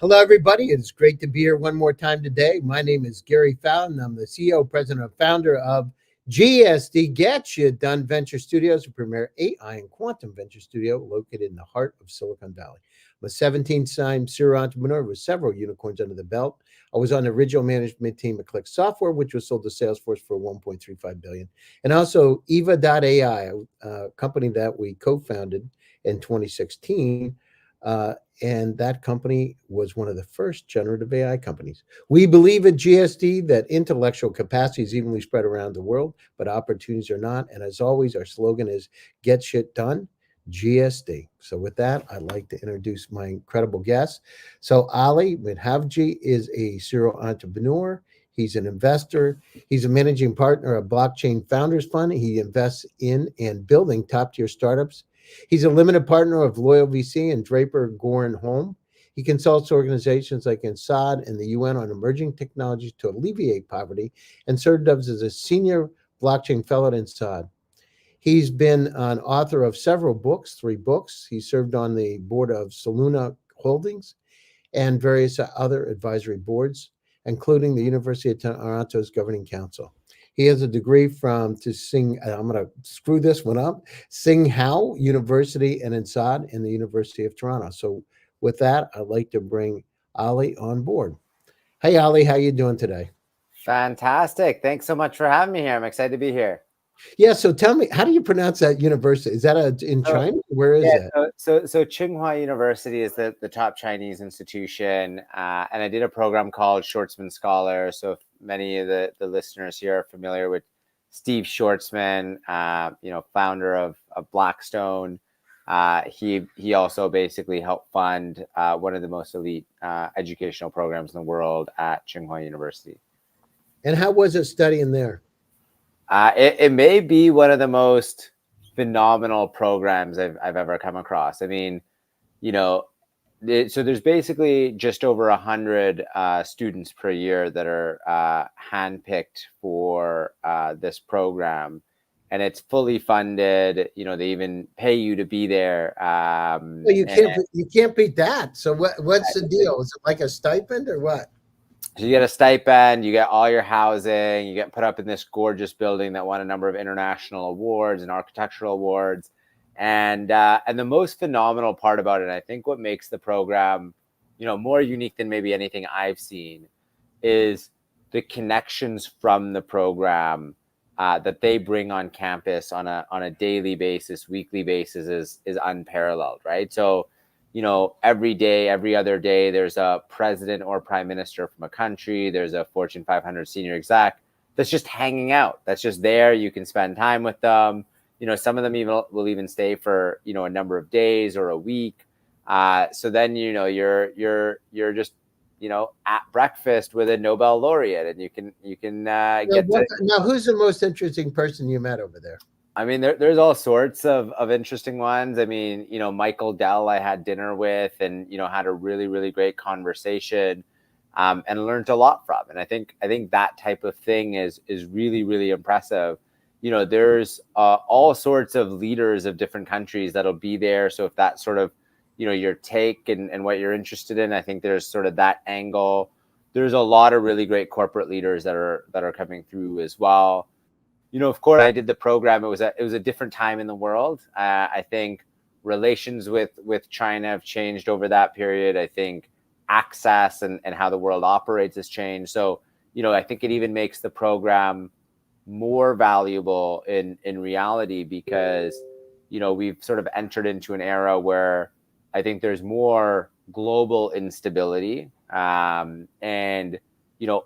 Hello, everybody. It's great to be here one more time today. My name is Gary Fowler, and I'm the CEO, president, and founder of GSD Get You Done Venture Studios, a premier AI and quantum venture studio located in the heart of Silicon Valley. I'm a 17-time serial entrepreneur with several unicorns under the belt. I was on the original management team at Click Software, which was sold to Salesforce for $1.35 billion. And also Eva.ai, a company that we co-founded in 2016. And that company was one of the first generative AI companies. We believe at GSD that intellectual capacity is evenly spread around the world, but opportunities are not. And as always, our slogan is get shit done, GSD. So with that, I'd like to introduce my incredible guest. So Aly Madhavji is a serial entrepreneur. He's an investor. He's a managing partner of Blockchain Founders Fund. He invests in and building top-tier startups. He's a limited partner of Loyal VC and Draper, Goren, Holm. He consults organizations like INSEAD and the UN on emerging technologies to alleviate poverty and served as a senior blockchain fellow at INSEAD. He's been an author of several books, 3 books. He served on the board of Soluna Holdings and various other advisory boards, including the University of Toronto's Governing Council. He has a degree from I'm going to screw this one up, Tsinghua University and INSEAD in the University of Toronto. So with that, I'd like to bring Aly on board. Hey, Aly, how you doing today? Fantastic. Thanks so much for having me here. I'm excited to be here. Yeah, so tell me, how do you pronounce that university? Is that in China? Where is it? So Tsinghua University is the top Chinese institution, and I did a program called Schwarzman Scholars. So if many of the listeners here are familiar with Steve Schwarzman, founder of Blackstone. He also basically helped fund one of the most elite educational programs in the world at Tsinghua University. And how was it studying there? It may be one of the most phenomenal programs I've ever come across. I mean, so there's basically just over 100 students per year that are handpicked for this program, and it's fully funded. They even pay you to be there. Well, you can't beat that. So what's the deal? Is it like a stipend or what? So you get a stipend, you get all your housing, you get put up in this gorgeous building that won a number of international awards and architectural awards. And the most phenomenal part about it, I think what makes the program, more unique than maybe anything I've seen, is the connections from the program that they bring on campus on a daily basis, weekly basis is unparalleled, right? So every day, every other day, there's a president or prime minister from a country. There's a Fortune 500 senior exec that's just hanging out. That's just there. You can spend time with them. Some of them will even stay for, a number of days or a week. So then, you're just, at breakfast with a Nobel laureate, and you can get to. Now, who's the most interesting person you met over there? I mean, there's all sorts of interesting ones. I mean, Michael Dell I had dinner with and, had a really, really great conversation and learned a lot from. And I think that type of thing is really, really impressive. There's all sorts of leaders of different countries that'll be there. So if that's sort of, your take and what you're interested in, I think there's sort of that angle. There's a lot of really great corporate leaders that are coming through as well. Of course, I did the program. It was a different time in the world. I think relations with China have changed over that period. I think access and how the world operates has changed. So, I think it even makes the program more valuable in reality because, we've sort of entered into an era where I think there's more global instability and,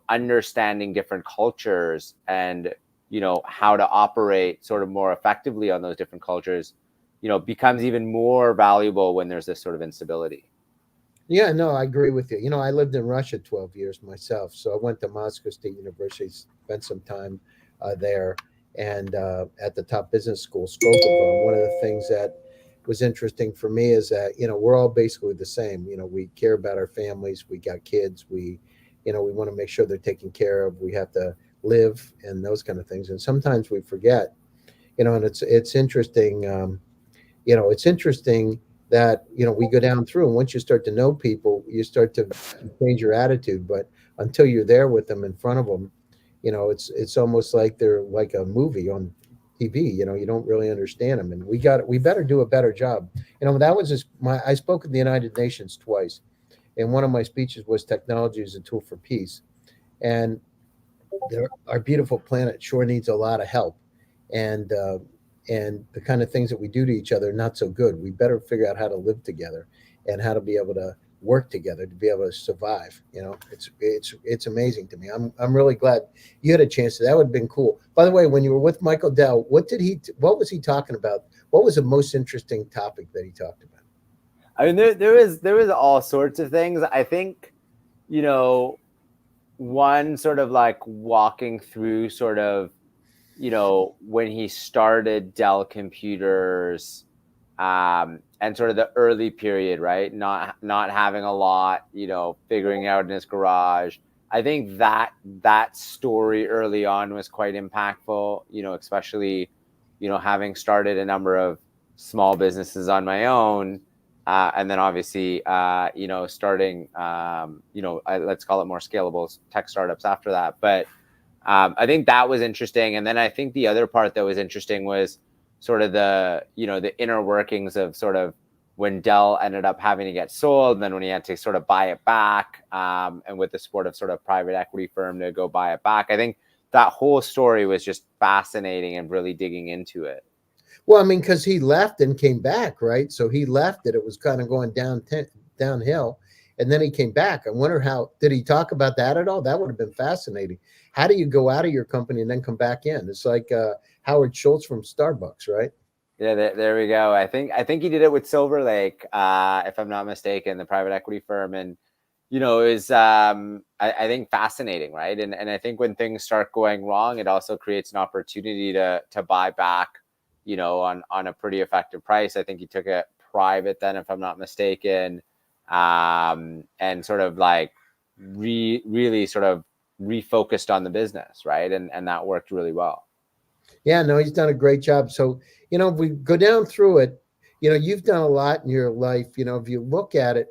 understanding different cultures and how to operate sort of more effectively on those different cultures, becomes even more valuable when there's this sort of instability. Yeah, no, I agree with you. I lived in Russia 12 years myself. So I went to Moscow State University, spent some time there and at the top business school, Skolkovo. One of the things that was interesting for me is that, we're all basically the same. We care about our families. We got kids. We want to make sure they're taken care of. We have to live and those kind of things. And sometimes we forget, and it's interesting, it's interesting that, we go down through. And once you start to know people, you start to change your attitude. But until you're there with them, in front of them, it's almost like they're like a movie on TV. You don't really understand them. And we better do a better job. That was just I spoke at the United Nations twice, and one of my speeches was technology is a tool for peace. And our beautiful planet sure needs a lot of help. And the kind of things that we do to each other are not so good. We better figure out how to live together and how to be able to work together to be able to survive. It's amazing to me. I'm really glad you had a chance to. That would have been cool. By the way, when you were with Michael Dell, what was he talking about? What was the most interesting topic that he talked about? I mean, there was all sorts of things. I think, one sort of like walking through sort of, when he started Dell Computers, and sort of the early period, right? Not having a lot, figuring out in his garage. I think that story early on was quite impactful, especially, having started a number of small businesses on my own. And then obviously, starting, let's call it more scalable tech startups after that. But I think that was interesting. And then I think the other part that was interesting was sort of the inner workings of sort of when Dell ended up having to get sold, and then when he had to sort of buy it back, and with the support of sort of private equity firm to go buy it back. I think that whole story was just fascinating and really digging into it. Well, I mean, because he left and came back, right? So he left it. It was kind of going downhill. And then he came back. I wonder did he talk about that at all? That would have been fascinating. How do you go out of your company and then come back in? It's like Howard Schultz from Starbucks, right? Yeah, there we go. I think he did it with Silver Lake, if I'm not mistaken, the private equity firm. And, it was, I think, fascinating, right? And I think when things start going wrong, it also creates an opportunity to buy back, on a pretty effective price. I think he took it private then, if I'm not mistaken, and sort of like really sort of refocused on the business, right? And that worked really well. Yeah, no, he's done a great job. So, if we go down through it, you've done a lot in your life. If you look at it,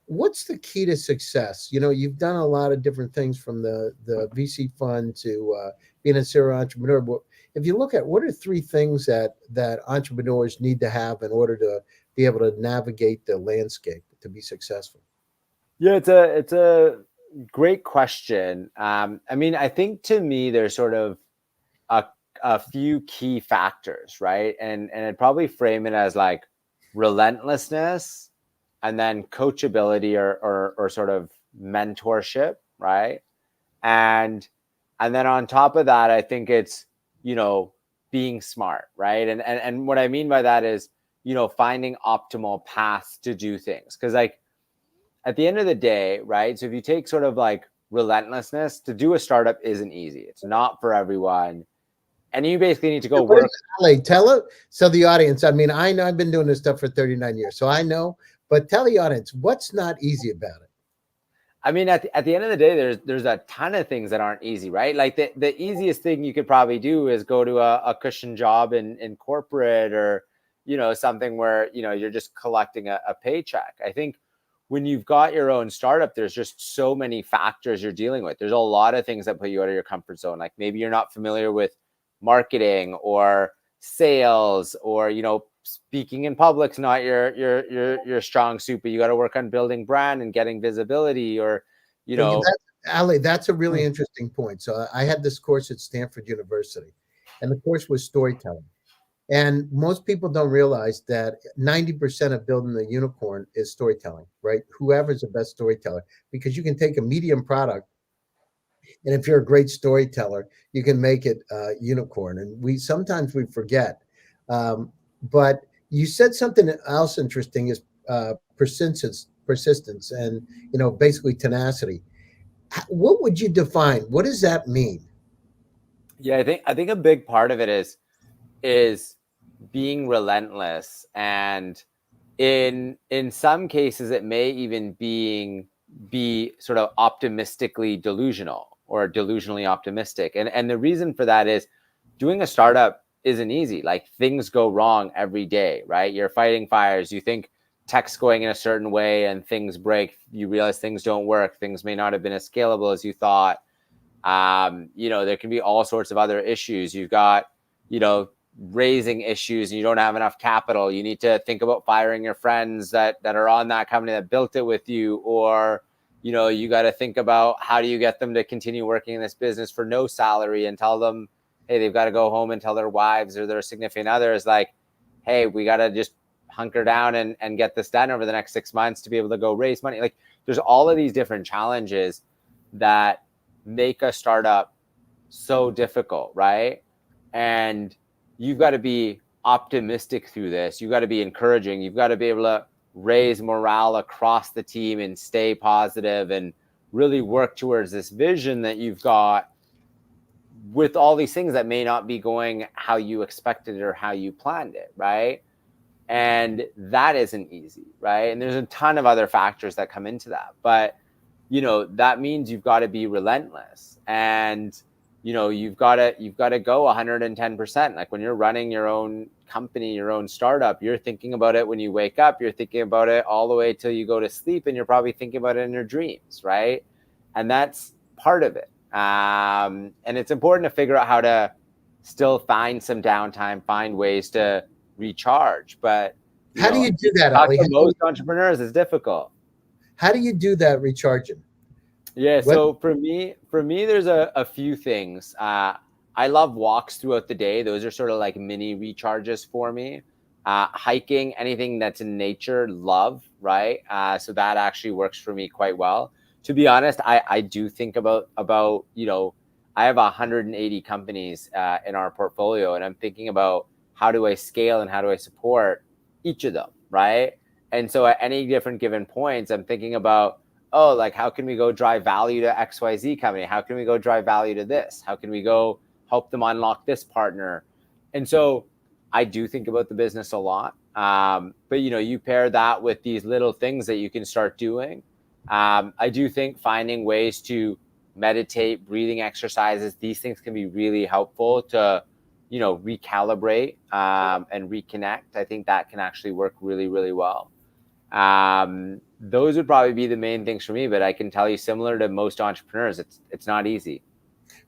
what's the key to success? You've done a lot of different things, from the VC fund to being a serial entrepreneur. But if you look at, what are three things that entrepreneurs need to have in order to be able to navigate the landscape to be successful? Yeah, it's a great question. I mean, I think to me there's sort of a few key factors, right? And I'd probably frame it as like relentlessness, and then coachability or sort of mentorship, right? And then on top of that, I think it's, being smart, right? And what I mean by that is, finding optimal paths to do things. Because like at the end of the day, right? So if you take sort of like relentlessness, to do a startup isn't easy. It's not for everyone. And you basically need to go work. Tell it. So the audience, I mean, I know I've been doing this stuff for 39 years, so I know, but tell the audience what's not easy about it. I mean, at the end of the day, there's a ton of things that aren't easy, right? Like the easiest thing you could probably do is go to a cushion job in corporate, or, something where, you're just collecting a paycheck. I think when you've got your own startup, there's just so many factors you're dealing with. There's a lot of things that put you out of your comfort zone. Like maybe you're not familiar with marketing or sales, or, speaking in public's not your strong suit, but you got to work on building brand and getting visibility, or, Aly, that's a really interesting point. So I had this course at Stanford University, and the course was storytelling. And most people don't realize that 90% of building the unicorn is storytelling, right? Whoever's the best storyteller, because you can take a medium product, and if you're a great storyteller, you can make it unicorn. And sometimes we forget. But you said something else interesting, is persistence, and basically tenacity. What would you define? What does that mean? Yeah, I think a big part of it is being relentless, and in some cases it may even be sort of optimistically delusional, or delusionally optimistic. And the reason for that is, doing a startup isn't easy. Like things go wrong every day, right? You're fighting fires. You think tech's going in a certain way and things break, you realize things don't work, things may not have been as scalable as you thought. There can be all sorts of other issues. You've got, raising issues and you don't have enough capital. You need to think about firing your friends that are on that company that built it with you, or you got to think about how do you get them to continue working in this business for no salary and tell them, hey, they've got to go home and tell their wives or their significant others, like, hey, we got to just hunker down and get this done over the next 6 months to be able to go raise money. Like, there's all of these different challenges that make a startup so difficult, right? And you've got to be optimistic through this. You've got to be encouraging. You've got to be able to raise morale across the team and stay positive and really work towards this vision that you've got with all these things that may not be going how you expected it or how you planned it, right? And that isn't easy, right? And there's a ton of other factors that come into that. But, that means you've got to be relentless. And you've got to go 110%. Like, when you're running your own company, your own startup, you're thinking about it when you wake up, you're thinking about it all the way till you go to sleep, and you're probably thinking about it in your dreams, right? And that's part of it. And it's important to figure out how to still find some downtime, find ways to recharge. But how do you do that, Aly? Aly? Most entrepreneurs is difficult. How do you do that recharging? Yeah, so for me, there's a few things. I love walks throughout the day. Those are sort of like mini recharges for me. Hiking, anything that's in nature, love, right? So that actually works for me quite well. To be honest, I do think about I have 180 companies in our portfolio, and I'm thinking about how do I scale and how do I support each of them, right? And so at any different given points, I'm thinking about, like, how can we go drive value to XYZ company? How can we go drive value to this? How can we go help them unlock this partner? And so I do think about the business a lot. But, you pair that with these little things that you can start doing. I do think finding ways to meditate, breathing exercises, these things can be really helpful to, recalibrate and reconnect. I think that can actually work really, really well. Those would probably be the main things for me, but I can tell you, similar to most entrepreneurs, it's not easy.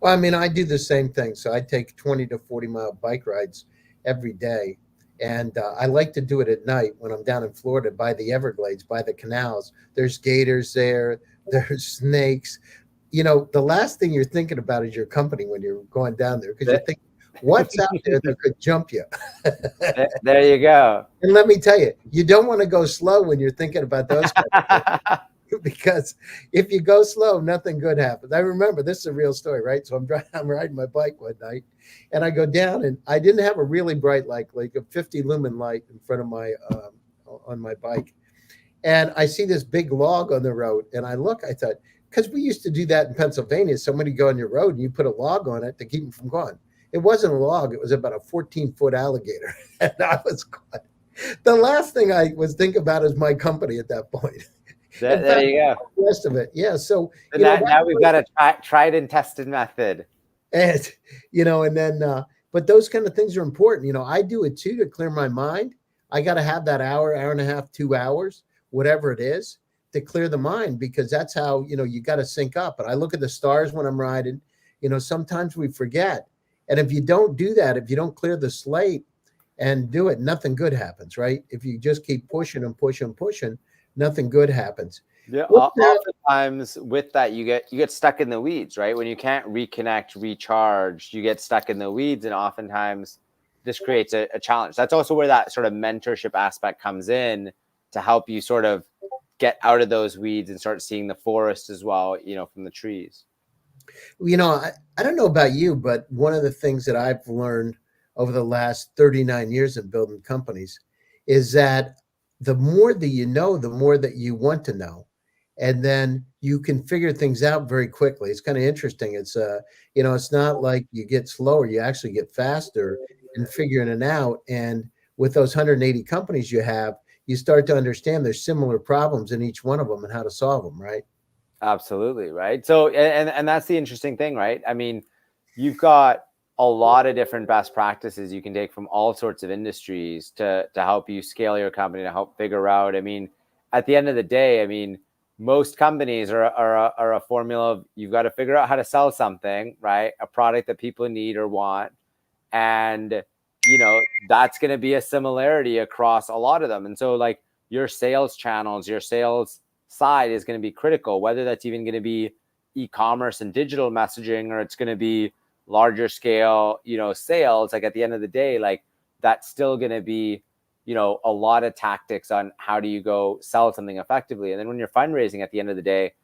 Well, I mean, I do the same thing. So I take 20 to 40-mile bike rides every day. And I like to do it at night when I'm down in Florida by the Everglades, by the canals. There's gators there. There's snakes. The last thing you're thinking about is your company when you're going down there, because you're thinking, what's out there that could jump you? There you go. And let me tell you, you don't want to go slow when you're thinking about those kind of things, because if you go slow, nothing good happens. I remember, this is a real story, right? So I'm riding my bike one night, and I go down, and I didn't have a really bright light, like a 50 lumen light in front of my on my bike. And I see this big log on the road, and I thought, because we used to do that in Pennsylvania, somebody go on your road and you put a log on it to keep them from going. It wasn't a log. It was about a 14-foot alligator. And I was caught. The last thing I was thinking about is my company at that point. There you go. The rest of it. Yeah. So now we've got a tried and tested method. And, and then, but those kind of things are important. I do it too, to clear my mind. I got to have that hour and a half, 2 hours, whatever it is, to clear the mind, because that's how, you got to sync up. And I look at the stars when I'm riding. Sometimes we forget. And if you don't do that, if you don't clear the slate and do it, nothing good happens, right? If you just keep pushing and pushing and pushing, nothing good happens. Yeah, oftentimes with that, you get stuck in the weeds, right? When you can't reconnect, recharge, you get stuck in the weeds, and oftentimes this creates a challenge. That's also where that sort of mentorship aspect comes in, to help you sort of get out of those weeds and start seeing the forest as well, from the trees. I don't know about you, but one of the things that I've learned over the last 39 years of building companies is that the more that you know, the more that you want to know. And then you can figure things out very quickly. It's kind of interesting. It's, it's not like you get slower, you actually get faster in figuring it out. And with those 180 companies you have, you start to understand there's similar problems in each one of them and how to solve them, right? Absolutely, right? So, and that's the interesting thing, right? I mean, you've got a lot of different best practices you can take from all sorts of industries to help you scale your company, to help figure out. I mean, at the end of the day, I mean, most companies are a formula of you've got to figure out how to sell something, right? A product that people need or want. And, you know, that's going to be a similarity across a lot of them. And so like your sales channels, your sales side is going to be critical, whether that's even going to be e-commerce and digital messaging, or it's going to be larger scale, you know, sales. Like at the end of the day, like that's still going to be, you know, a lot of tactics on how do you go sell something effectively. And then when you're fundraising at the end of the day,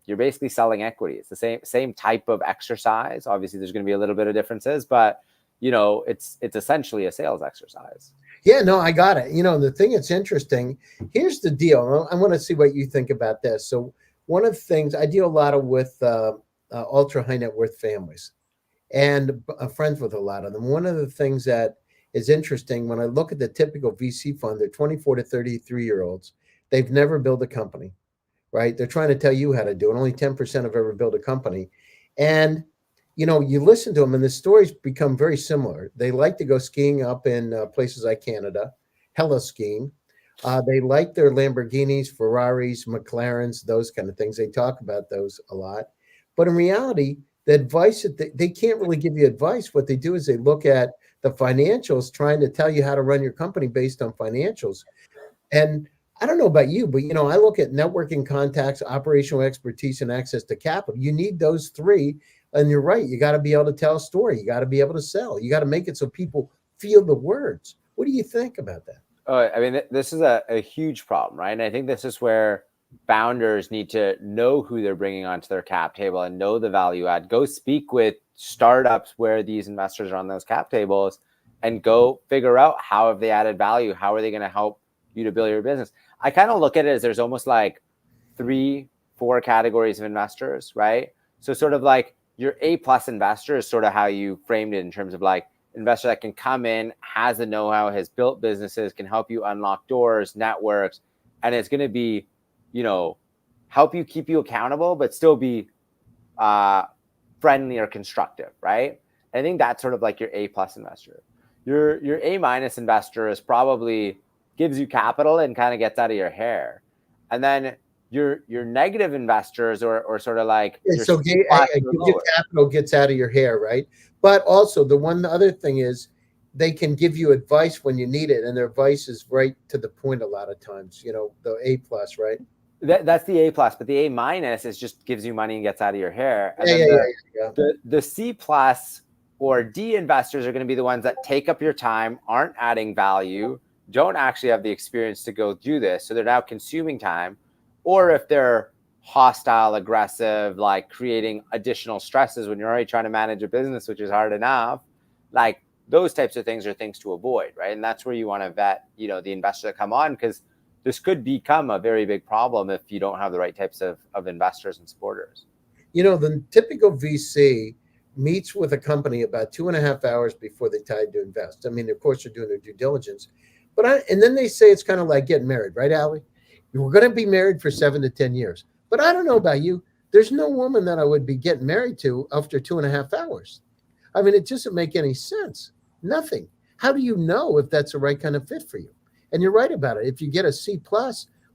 you're basically selling equity. It's the same type of exercise. Obviously there's going to be a little bit of differences, but you know, it's essentially a sales exercise. Yeah, no, I got it. You know, the thing that's interesting, here's the deal. I want to see what you think about this. So one of the things I deal a lot with ultra high net worth families, and friends with a lot of them. One of the things that is interesting when I look at the typical VC fund, they're 24 to 33-year-olds. They've never built a company, right? They're trying to tell you how to do it. Only 10% have ever built a company. And, you know, you listen to them and the stories become very similar. They like to go skiing up in places like Canada, hella skiing. They like their Lamborghinis, Ferraris, McLarens, those kind of things. They talk about those a lot. But in reality, the advice that they can't really give you advice. What they do is they look at the financials, trying to tell you how to run your company based on financials. And I don't know about you, but you know, I look at networking, contacts, operational expertise, and access to capital. You need those three. And you're right. You got to be able to tell a story. You got to be able to sell. You got to make it so people feel the words. What do you think about that? I mean, this is a huge problem, right? And I think this is where founders need to know who they're bringing onto their cap table and know the value add. Go speak with startups where these investors are on those cap tables and go figure out how have they added value? How are they going to help you to build your business? I kind of look at it as there's almost like 3-4 categories of investors, right? So sort of like your A+ investor is sort of how you framed it in terms of like investor that can come in, has the know-how, has built businesses, can help you unlock doors, networks, and it's going to be, you know, help you keep you accountable, but still be friendly or constructive, right? I think that's sort of like your A+ investor. Your A- investor is probably gives you capital and kind of gets out of your hair. And then your negative investors or sort of like Yeah, so give you capital, gets out of your hair, right? But also the other thing is they can give you advice when you need it, and their advice is right to the point a lot of times. You know, the A+, right? That's the A+, but the A- is just gives you money and gets out of your hair. And the C+ or D investors are going to be the ones that take up your time, aren't adding value, don't actually have the experience to go do this. So they're now consuming time. Or if they're hostile, aggressive, like creating additional stresses when you're already trying to manage a business, which is hard enough, like those types of things are things to avoid, right? And that's where you want to vet, you know, the investors that come on, because this could become a very big problem if you don't have the right types of investors and supporters. You know, the typical VC meets with a company about 2.5 hours before they decide to invest. I mean, of course, they're doing their due diligence, and then they say it's kind of like getting married, right, Aly? We're going to be married for 7 to 10 years. But I don't know about you. There's no woman that I would be getting married to after 2.5 hours. I mean, it doesn't make any sense. Nothing. How do you know if that's the right kind of fit for you? And you're right about it. If you get a C+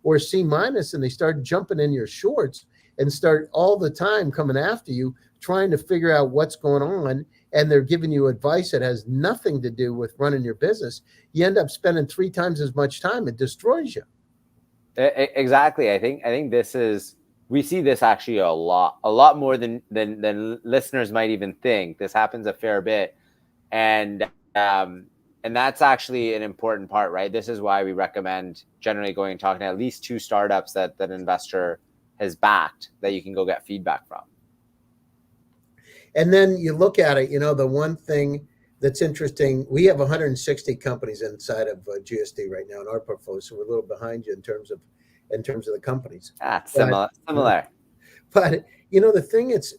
or a C- and they start jumping in your shorts and start all the time coming after you, trying to figure out what's going on, and they're giving you advice that has nothing to do with running your business, you end up spending 3 times as much time. It destroys you. Exactly. I think we see this actually a lot more than listeners might even think. This happens a fair bit, and that's actually an important part, right? This is why we recommend generally going and talking to at least 2 startups that an investor has backed that you can go get feedback from. And then you look at it, you know, the one thing that's interesting, we have 160 companies inside of GSD right now in our portfolio, so we're a little behind you in terms of the companies. Similar. But you know, the thing it's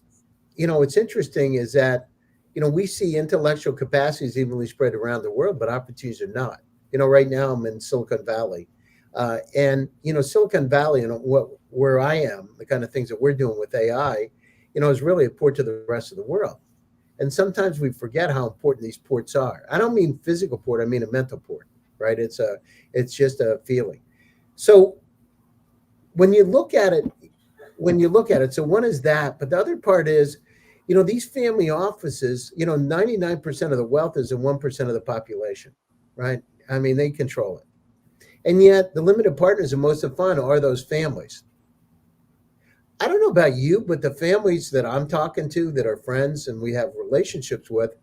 interesting is that, you know, we see intellectual capacities evenly spread around the world, but opportunities are not. You know, right now I'm in Silicon Valley, and you know, Silicon Valley and where I am, the kind of things that we're doing with AI, you know, is really a port to the rest of the world. And sometimes we forget how important these ports are. I don't mean physical port, I mean a mental port, right? It's just a feeling. So when you look at it, so one is that, but the other part is, these family offices, 99% of the wealth is in 1% of the population, right? I mean, they control it. And yet the limited partners and most of the fun are those families. I don't know about you, but the families that I'm talking to that are friends and we have relationships with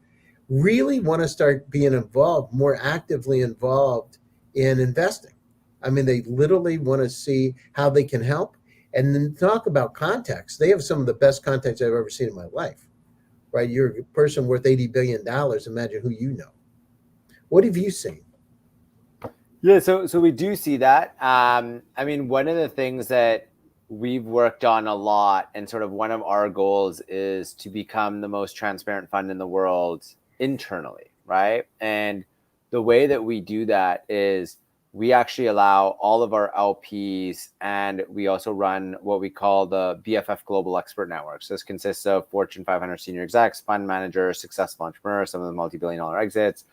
really want to start being involved, more actively involved in investing. I mean, they literally want to see how they can help. And then talk about contacts. They have some of the best contacts I've ever seen in my life, right? You're a person worth $80 billion. Imagine who you know. What have you seen? Yeah, so we do see that. I mean, one of the things that we've worked on a lot, and sort of one of our goals is to become the most transparent fund in the world internally, right? And the way that we do that is we actually allow all of our LPs, and we also run what we call the BFF Global Expert Network. So this consists of Fortune 500 senior execs, fund managers, successful entrepreneurs, some of the multi-billion-dollar exits.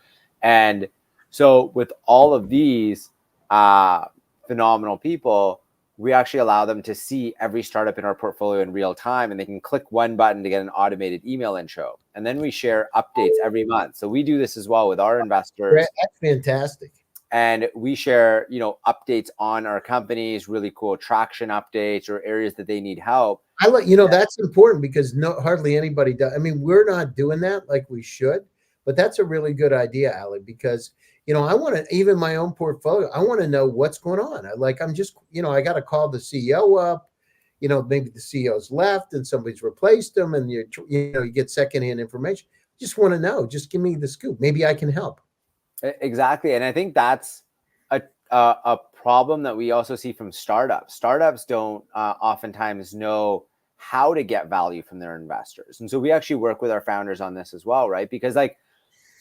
And so with all of these phenomenal people, we actually allow them to see every startup in our portfolio in real time, and they can click one button to get an automated email intro. And then we share updates every month. So we do this as well with our investors. That's fantastic. And we share, updates on our companies, really cool traction updates or areas that they need help. That's important because hardly anybody does. I mean, we're not doing that like we should, but that's a really good idea, Aly, because I want to, even my own portfolio, I want to know what's going on. I'm just, I got to call the CEO up, maybe the CEO's left and somebody's replaced them, and you get secondhand information. Just want to know, just give me the scoop. Maybe I can help. Exactly. And I think that's a problem that we also see from startups. Startups don't oftentimes know how to get value from their investors. And so we actually work with our founders on this as well, right? Because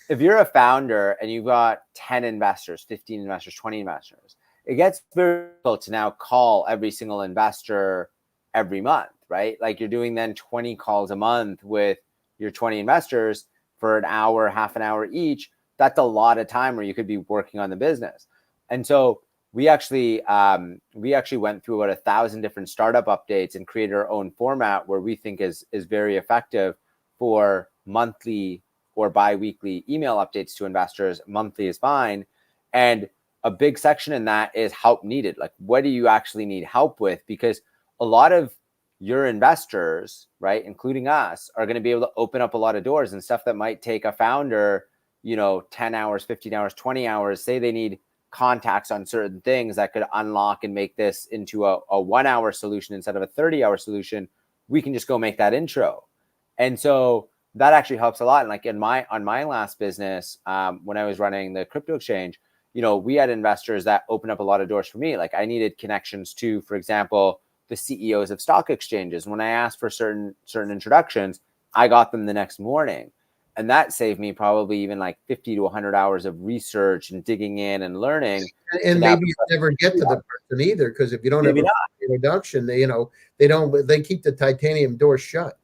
if you're a founder and you've got 10 investors, 15 investors, 20 investors, it gets very difficult to now call every single investor every month, right? Like you're doing then 20 calls a month with your 20 investors for an hour, half an hour each. That's a lot of time where you could be working on the business. And so we actually went through about 1,000 different startup updates and created our own format where we think is very effective for monthly or bi-weekly email updates to investors. Monthly is fine. And a big section in that is help needed. Like, what do you actually need help with? Because a lot of your investors, right, including us, are going to be able to open up a lot of doors and stuff that might take a founder 10 hours, 15 hours, 20 hours. Say they need contacts on certain things that could unlock and make this into a 1-hour solution instead of a 30-hour solution. We can just go make that intro. And so that actually helps a lot. And on my last business, when I was running the crypto exchange, we had investors that opened up a lot of doors for me. Like I needed connections to, for example, the CEOs of stock exchanges. When I asked for certain introductions, I got them the next morning. And that saved me probably even 50 to 100 hours of research and digging in and learning. And maybe you never get to the person either, because if you don't have an introduction, they keep the titanium door shut.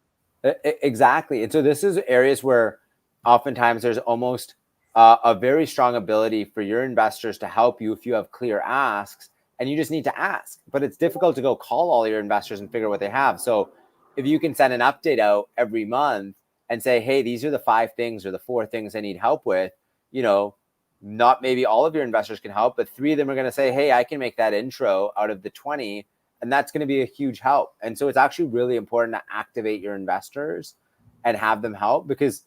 Exactly. And so this is areas where oftentimes there's almost a very strong ability for your investors to help you if you have clear asks, and you just need to ask. But it's difficult to go call all your investors and figure out what they have. So if you can send an update out every month and say, hey, these are the 5 things or the 4 things I need help with, not maybe all of your investors can help, but 3 of them are going to say, hey, I can make that intro out of the 20. And that's going to be a huge help. And so it's actually really important to activate your investors and have them help, because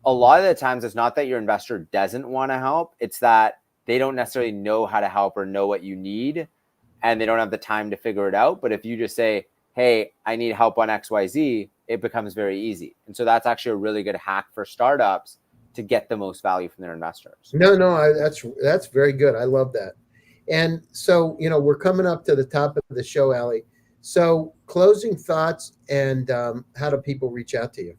a lot of the times it's not that your investor doesn't want to help. It's that they don't necessarily know how to help or know what you need, and they don't have the time to figure it out. But if you just say, hey, I need help on XYZ, it becomes very easy. And so that's actually a really good hack for startups to get the most value from their investors. No, that's very good. I love that. And so, we're coming up to the top of the show, Aly. So closing thoughts, and how do people reach out to you?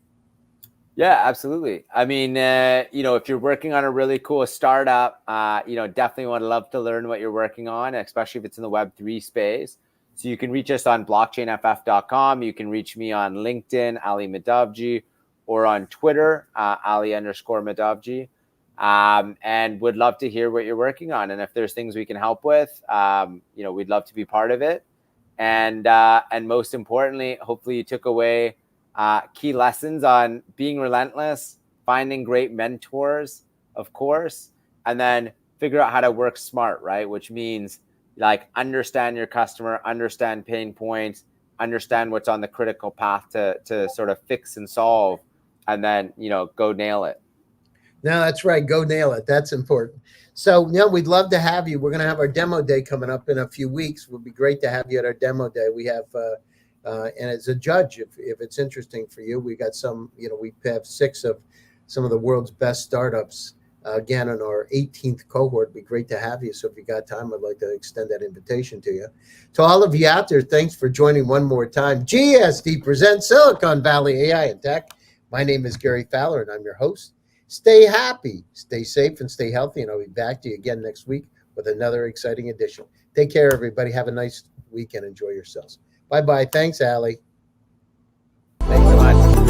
Yeah, absolutely. I mean, if you're working on a really cool startup, definitely would love to learn what you're working on, especially if it's in the Web3 space. So you can reach us on blockchainff.com. You can reach me on LinkedIn, Aly Madhavji, or on Twitter, Aly_Madhavji. And would love to hear what you're working on. And if there's things we can help with, we'd love to be part of it. And most importantly, hopefully you took away key lessons on being relentless, finding great mentors, of course, and then figure out how to work smart, right? Which means like understand your customer, understand pain points, understand what's on the critical path to sort of fix and solve, and then, go nail it. No, that's right. Go nail it. That's important. So, we'd love to have you. We're going to have our demo day coming up in a few weeks. It would be great to have you at our demo day. We have, and as a judge, if it's interesting for you, we got some, we have 6 of some of the world's best startups, again, in our 18th cohort. It'd be great to have you. So if you got time, I'd like to extend that invitation to you. To all of you out there, thanks for joining one more time. GSD Presents Silicon Valley AI and Tech. My name is Gary Fowler, and I'm your host. Stay happy, stay safe, and stay healthy. And I'll be back to you again next week with another exciting edition. Take care, everybody. Have a nice weekend. Enjoy yourselves. Bye-bye. Thanks, Aly.